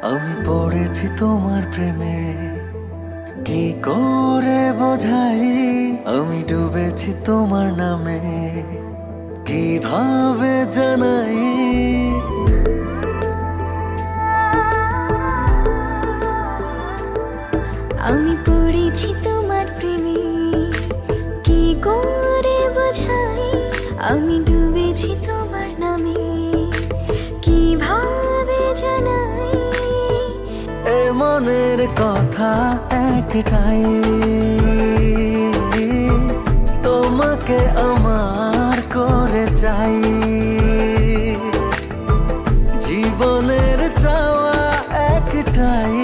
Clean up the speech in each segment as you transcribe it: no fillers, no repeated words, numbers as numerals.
আমি পড়েছি তোমার প্রেমে, কি করে বোঝাই আমি ডুবেছি তোমার নামে, কিভাবে জানাই। আমি পড়েছি তোমার প্রেমে, কি করে বোঝাই আমি ডুবেছি তোমার নামে, কিভাবে জানাই। এ মনের কথা একটাই, তোমাকে আমার করে চাই। জীবনের চাওয়া একটাই,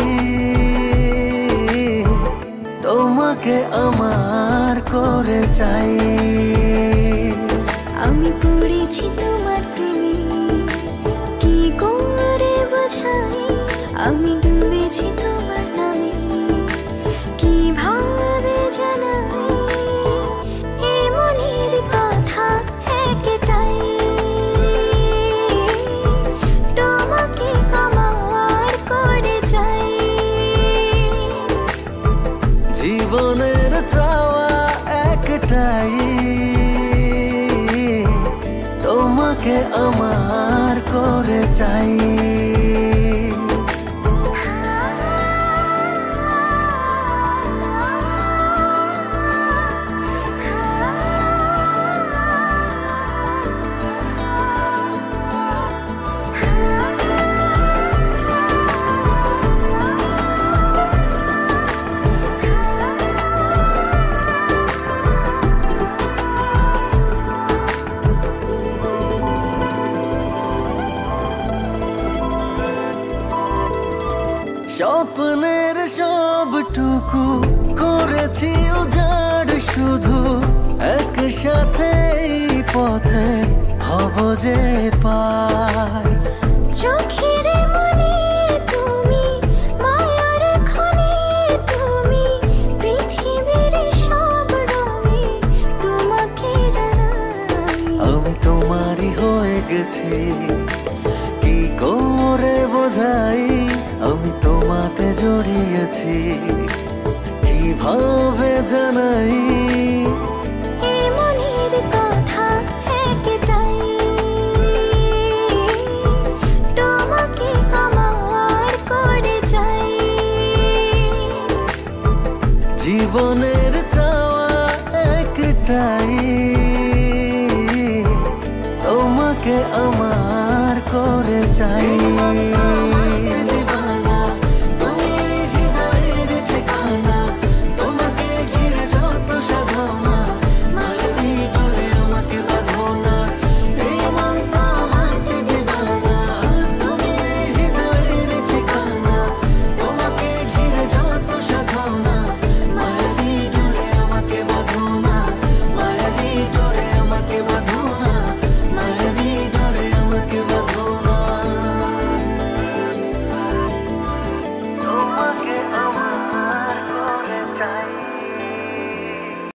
তোমাকে আমার করে চাই। আমি পড়েছি তোমার প্রেমে, কি করে বোঝাই আমি ডুবেছি তোমার নামে, কিভাবে জানাই। এই মনের কথা একটাই, তোমাকে আমার করে চাই। জীবনের চাওয়া একটাই, তোমাকে আমার করে চাই। স্বপ্নের সবটুকু করেছি উজাড়, শুধু একসাথে এই পথে হব যে পার। চোখের মনে তুমি, মায়ার খনি তুমি, পৃথিবীর সব রঙে তোমাকে ডানাই। আমি তোমারই হয়ে গেছি, কি করে বোঝাই আমি তোমাতে জড়িয়েছি, কিভাবে জানাই। এই মনের কথা একটাই, তোমাকে আমার করে চাই। জীবনের চাওয়া একটাই, তোমাকে আমার করে চাই।